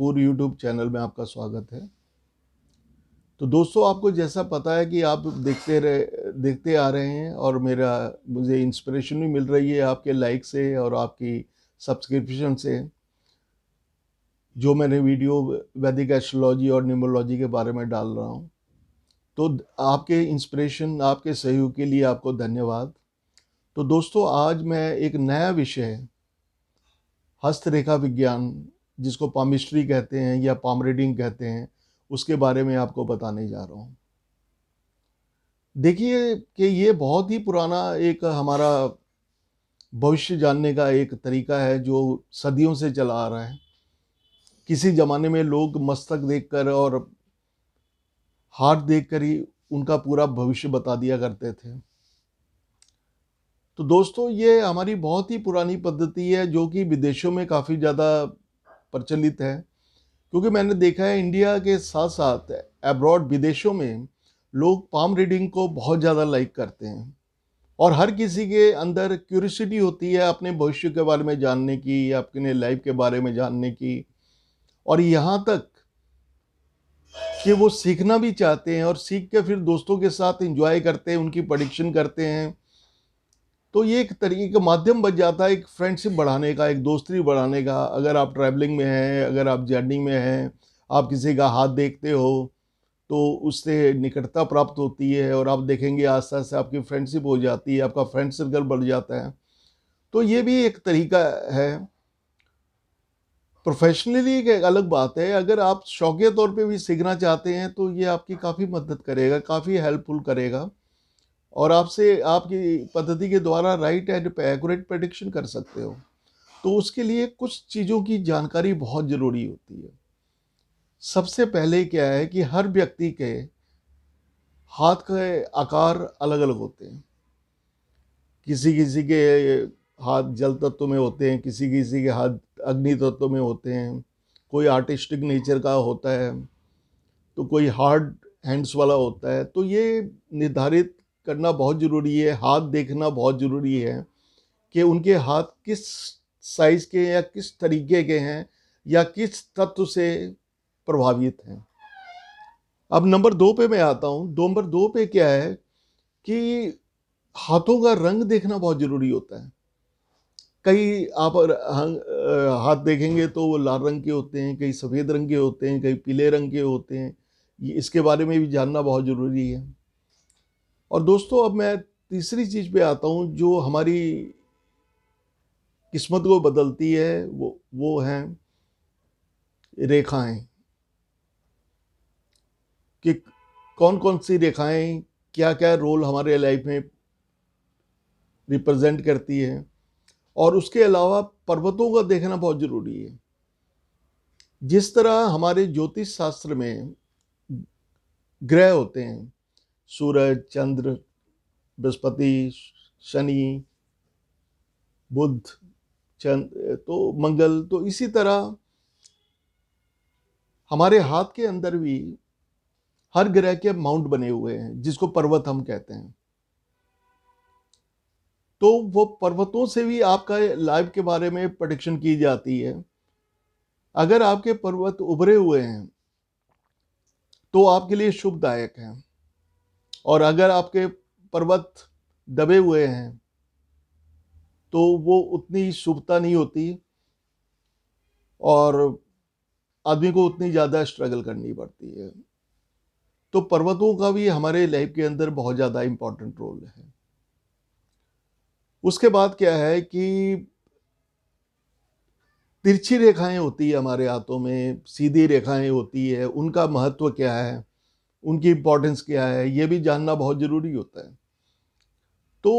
Kapoor YouTube channel में आपका स्वागत है। तो दोस्तों, आपको जैसा पता है कि आप देखते आ रहे हैं और मुझे इंस्पिरेशन भी मिल रही है आपके लाइक से और आपकी सब्सक्रिप्शन से, जो मैंने वीडियो वैदिक एस्ट्रोलॉजी और न्यूमरोलॉजी के बारे में डाल रहा हूँ। तो आपके इंस्पिरेशन, आपके सहयोग के लिए आपको धन्यवाद। तो दोस्तों, आज मैं एक नया विषय, हस्तरेखा विज्ञान, जिसको पामिस्ट्री कहते हैं या पाम रीडिंग कहते हैं, उसके बारे में आपको बताने जा रहा हूँ। देखिए कि ये बहुत ही पुराना एक हमारा भविष्य जानने का एक तरीका है जो सदियों से चला आ रहा है। किसी ज़माने में लोग मस्तक देखकर और हाथ देखकर ही उनका पूरा भविष्य बता दिया करते थे। तो दोस्तों, ये हमारी बहुत ही पुरानी पद्धति है जो कि विदेशों में काफ़ी ज़्यादा प्रचलित है, क्योंकि मैंने देखा है इंडिया के साथ साथ अब्रॉड विदेशों में लोग पाम रीडिंग को बहुत ज़्यादा लाइक करते हैं और हर किसी के अंदर क्यूरियोसिटी होती है अपने भविष्य के बारे में जानने की या अपने लाइफ के बारे में जानने की, और यहाँ तक कि वो सीखना भी चाहते हैं और सीख के फिर दोस्तों के साथ एंजॉय करते हैं, उनकी प्रेडिक्शन करते हैं। तो ये एक तरीके का माध्यम बन जाता है एक फ्रेंडशिप बढ़ाने का, एक दोस्ती बढ़ाने का। अगर आप ट्रैवलिंग में हैं, अगर आप जर्नी में हैं, आप किसी का हाथ देखते हो तो उससे निकटता प्राप्त होती है और आप देखेंगे आस्ते आस्ते आपकी फ्रेंडशिप हो जाती है, आपका फ्रेंड सर्कल बढ़ जाता है। तो ये भी एक तरीका है। प्रोफेशनली एक अलग बात है, अगर आप शौकिया तौर पे भी सीखना चाहते हैं तो ये आपकी काफ़ी मदद करेगा, काफ़ी हेल्पफुल करेगा और आपसे आपकी पद्धति के द्वारा राइट एंड एक्यूरेट प्रेडिक्शन कर सकते हो। तो उसके लिए कुछ चीज़ों की जानकारी बहुत ज़रूरी होती है। सबसे पहले क्या है कि हर व्यक्ति के हाथ के आकार अलग अलग होते हैं। किसी किसी के हाथ जल तत्व में होते हैं, किसी किसी के हाथ अग्नि तत्व में होते हैं, कोई आर्टिस्टिक नेचर का होता है, तो कोई हार्ड हैंड्स वाला होता है। तो ये निर्धारित करना बहुत ज़रूरी है, हाथ देखना बहुत ज़रूरी है कि उनके हाथ किस साइज़ के या किस तरीके के हैं या किस तत्व से प्रभावित हैं। अब नंबर 2 पे मैं आता हूँ। नंबर 2 पे क्या है कि हाथों का रंग देखना बहुत ज़रूरी होता है। कई आप हाथ देखेंगे तो वो लाल रंग के होते हैं, कई सफ़ेद रंग के होते हैं, कई पीले रंग के होते हैं। ये इसके बारे में भी जानना बहुत ज़रूरी है। और दोस्तों, अब मैं तीसरी चीज़ पे आता हूँ जो हमारी किस्मत को बदलती है, वो हैं रेखाएँ, कि कौन-कौन सी रेखाएँ क्या-क्या रोल हमारे लाइफ में रिप्रेजेंट करती हैं। और उसके अलावा पर्वतों का देखना बहुत ज़रूरी है। जिस तरह हमारे ज्योतिष शास्त्र में ग्रह होते हैं, सूरज, चंद्र, बृहस्पति, शनि, बुध, तो मंगल, तो इसी तरह हमारे हाथ के अंदर भी हर ग्रह के माउंट बने हुए हैं जिसको पर्वत हम कहते हैं। तो वो पर्वतों से भी आपका लाइफ के बारे में प्रेडिक्शन की जाती है। अगर आपके पर्वत उभरे हुए हैं तो आपके लिए शुभदायक हैं, और अगर आपके पर्वत दबे हुए हैं तो वो उतनी शुभता नहीं होती और आदमी को उतनी ज़्यादा स्ट्रगल करनी पड़ती है। तो पर्वतों का भी हमारे लाइफ के अंदर बहुत ज़्यादा इम्पोर्टेंट रोल है। उसके बाद क्या है कि तिरछी रेखाएं होती है हमारे हाथों में, सीधी रेखाएं होती है, उनका महत्व क्या है, उनकी इम्पोर्टेंस क्या है, ये भी जानना बहुत ज़रूरी होता है। तो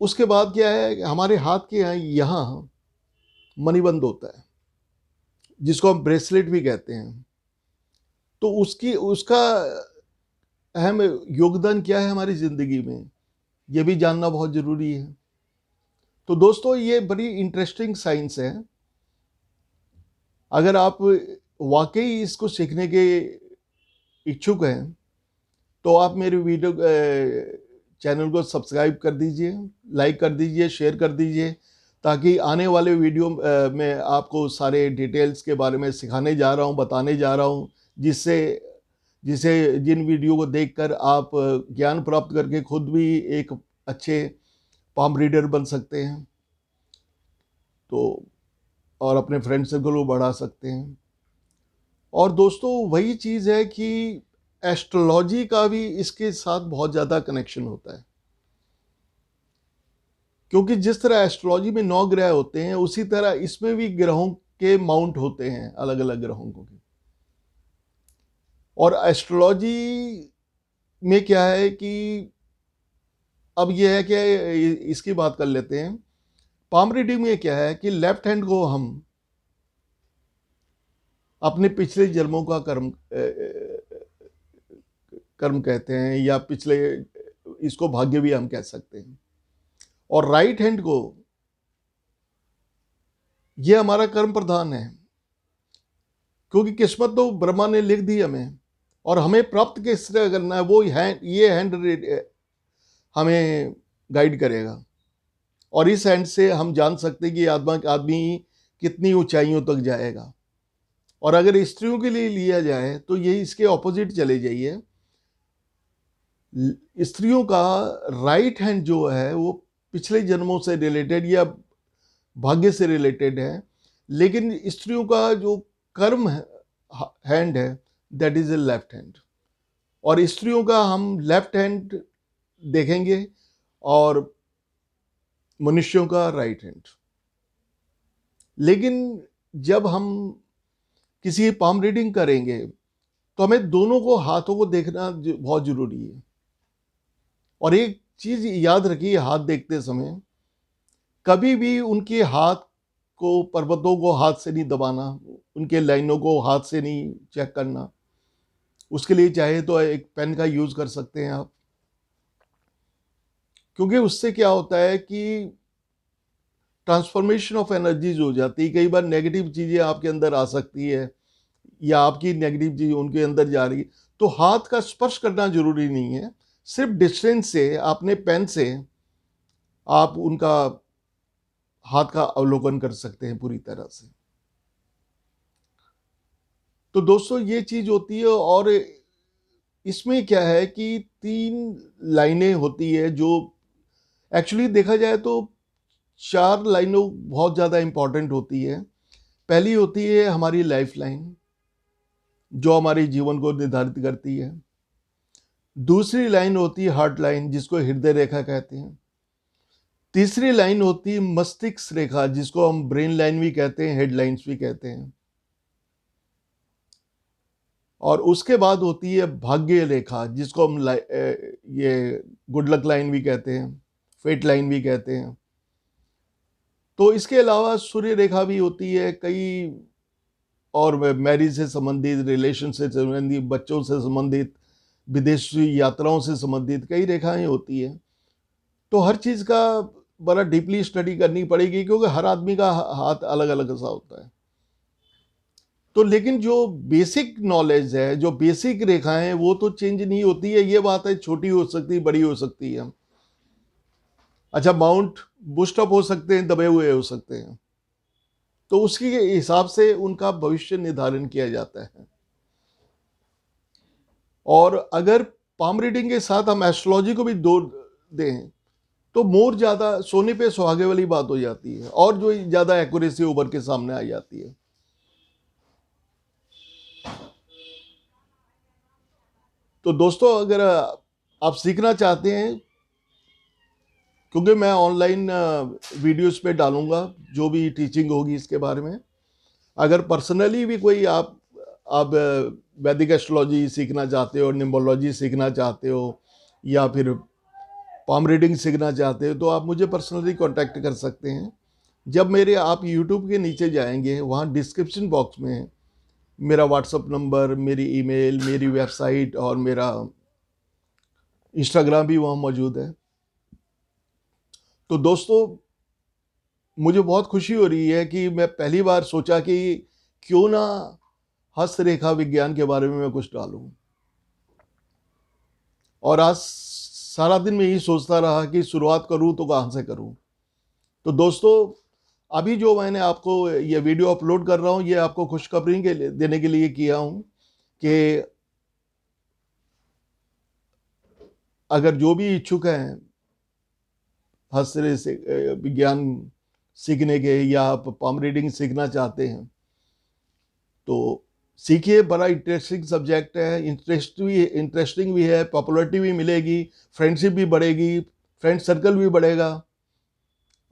उसके बाद क्या है, हमारे हाथ के यहाँ मणिबंध होता है जिसको हम ब्रेसलेट भी कहते हैं। तो उसका अहम योगदान क्या है हमारी ज़िंदगी में, ये भी जानना बहुत ज़रूरी है। तो दोस्तों, ये बड़ी इंटरेस्टिंग साइंस है। अगर आप वाकई इसको सीखने के इच्छुक हैं तो आप मेरे वीडियो चैनल को सब्सक्राइब कर दीजिए, लाइक कर दीजिए, शेयर कर दीजिए, ताकि आने वाले वीडियो में आपको सारे डिटेल्स के बारे में सिखाने जा रहा हूँ, बताने जा रहा हूँ, जिससे जिसे जिन वीडियो को देखकर आप ज्ञान प्राप्त करके खुद भी एक अच्छे पाम रीडर बन सकते हैं, तो और अपने फ्रेंड सर्कल को बढ़ा सकते हैं। और दोस्तों वही चीज़ है कि एस्ट्रोलॉजी का भी इसके साथ बहुत ज़्यादा कनेक्शन होता है, क्योंकि जिस तरह एस्ट्रोलॉजी में 9 ग्रह होते हैं, उसी तरह इसमें भी ग्रहों के माउंट होते हैं, अलग अलग ग्रहों को। और एस्ट्रोलॉजी में क्या है कि अब यह है कि इसकी बात कर लेते हैं। पाम रीडिंग में क्या है कि लेफ्ट हैंड को हम अपने पिछले जन्मों का कर्म कहते हैं, या पिछले, इसको भाग्य भी हम कह सकते हैं। और राइट हैंड को, ये हमारा कर्म प्रधान है, क्योंकि किस्मत तो ब्रह्मा ने लिख दी हमें, और हमें प्राप्त किस तरह करना है वो ये हैंड हमें गाइड करेगा। और इस हैंड से हम जान सकते हैं कि आदमी कितनी ऊंचाइयों तक जाएगा। और अगर स्त्रियों के लिए लिया जाए तो ये इसके ऑपोजिट चले जाइए। स्त्रियों का राइट हैंड जो है वो पिछले जन्मों से रिलेटेड या भाग्य से रिलेटेड है, लेकिन स्त्रियों का जो कर्म हैंड है that is a left hand. और स्त्रियों का हम लेफ्ट हैंड देखेंगे और मनुष्यों का राइट हैंड। लेकिन जब हम किसी पाम रीडिंग करेंगे तो हमें दोनों को, हाथों को देखना बहुत जरूरी है। और एक चीज याद रखिए, हाथ देखते समय कभी भी उनके हाथ को, पर्वतों को हाथ से नहीं दबाना, उनके लाइनों को हाथ से नहीं चेक करना। उसके लिए चाहे तो एक पेन का यूज कर सकते हैं आप, क्योंकि उससे क्या होता है कि ट्रांसफॉर्मेशन ऑफ एनर्जीज हो जाती है। कई बार नेगेटिव चीजें आपके अंदर आ सकती है, या आपकी नेगेटिव चीज उनके अंदर जा रही है, तो हाथ का स्पर्श करना जरूरी नहीं है। सिर्फ डिस्टेंस से अपने पेन से आप उनका हाथ का अवलोकन कर सकते हैं पूरी तरह से। तो दोस्तों ये चीज होती है। और इसमें क्या है कि 3 लाइनें होती है, जो एक्चुअली देखा जाए तो 4 लाइनों बहुत ज़्यादा इंपॉर्टेंट होती है। पहली होती है हमारी लाइफ लाइन, जो हमारे जीवन को निर्धारित करती है। दूसरी लाइन होती है हार्ट लाइन, जिसको हृदय रेखा कहते हैं। तीसरी लाइन होती है मस्तिष्क रेखा, जिसको हम ब्रेन लाइन भी कहते हैं, हेडलाइंस भी कहते हैं। और उसके बाद होती है भाग्य रेखा, जिसको हम ये गुड लक लाइन भी कहते हैं, फेट लाइन भी कहते हैं। तो इसके अलावा सूर्य रेखा भी होती है, कई और मैरिज से संबंधित, रिलेशन से संबंधित, बच्चों से संबंधित, विदेशी यात्राओं से संबंधित कई रेखाएं होती है। तो हर चीज़ का बड़ा डीपली स्टडी करनी पड़ेगी, क्योंकि हर आदमी का हाथ अलग अलग सा होता है। तो लेकिन जो बेसिक नॉलेज है, जो बेसिक रेखाएं हैं, वो तो चेंज नहीं होती है। ये बात है, छोटी हो सकती है, बड़ी हो सकती है। अच्छा, माउंट बूस्ट अप हो सकते हैं, दबे हुए हो सकते हैं, तो उसके हिसाब से उनका भविष्य निर्धारण किया जाता है। और अगर पाम रीडिंग के साथ हम एस्ट्रोलॉजी को भी जोड़ दें तो मोर ज्यादा सोने पे सुहागे वाली बात हो जाती है, और जो ज्यादा एक्यूरेसी उभर के सामने आ जाती है। तो दोस्तों अगर आप सीखना चाहते हैं, क्योंकि मैं ऑनलाइन वीडियोस पे डालूंगा जो भी टीचिंग होगी इसके बारे में। अगर पर्सनली भी कोई आप वैदिक एस्ट्रोलॉजी सीखना चाहते हो, निम्बोलॉजी सीखना चाहते हो, या फिर पाम रीडिंग सीखना चाहते हो, तो आप मुझे पर्सनली कांटेक्ट कर सकते हैं। जब मेरे आप यूट्यूब के नीचे जाएंगे, वहाँ डिस्क्रिप्शन बॉक्स में मेरा व्हाट्सअप नंबर, मेरी ईमेल, मेरी वेबसाइट और मेरा इंस्टाग्राम भी वहाँ मौजूद है। तो दोस्तों मुझे बहुत खुशी हो रही है कि मैं पहली बार सोचा कि क्यों ना हस्तरेखा विज्ञान के बारे में मैं कुछ डालूं। और आज सारा दिन मैं यही सोचता रहा कि शुरुआत करूं तो कहां से करूं। तो दोस्तों अभी जो मैंने आपको ये वीडियो अपलोड कर रहा हूँ, ये आपको खुशखबरी देने के लिए किया हूँ कि अगर जो भी इच्छुक हैं हस्त से विज्ञान सीखने के, या आप पाम रीडिंग सीखना चाहते हैं तो सीखिए। बड़ा इंटरेस्टिंग सब्जेक्ट है, इंटरेस्टिंग भी है, पॉपुलैरिटी भी मिलेगी, फ्रेंडशिप भी बढ़ेगी, फ्रेंड सर्कल भी बढ़ेगा,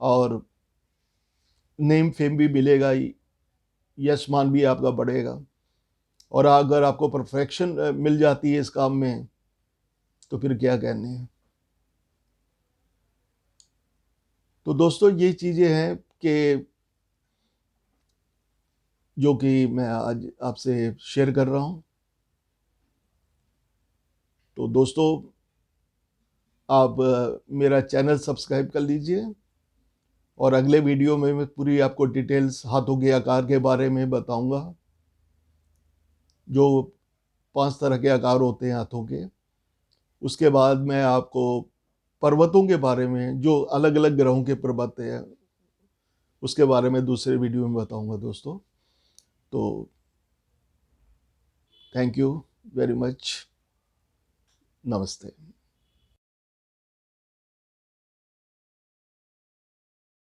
और नेम फेम भी मिलेगा, यश मान भी आपका बढ़ेगा। और अगर आपको परफेक्शन मिल जाती है इस काम में तो फिर क्या कहने हैं। तो दोस्तों ये चीज़ें हैं कि जो कि मैं आज आपसे शेयर कर रहा हूँ। तो दोस्तों आप मेरा चैनल सब्सक्राइब कर लीजिए, और अगले वीडियो में मैं पूरी आपको डिटेल्स हाथों के आकार के बारे में बताऊंगा। जो 5 तरह के आकार होते हैं हाथों के। उसके बाद मैं आपको पर्वतों के बारे में, जो अलग अलग ग्रहों के पर्वत हैं, उसके बारे में दूसरे वीडियो में बताऊंगा दोस्तों। तो थैंक यू वेरी मच। नमस्ते।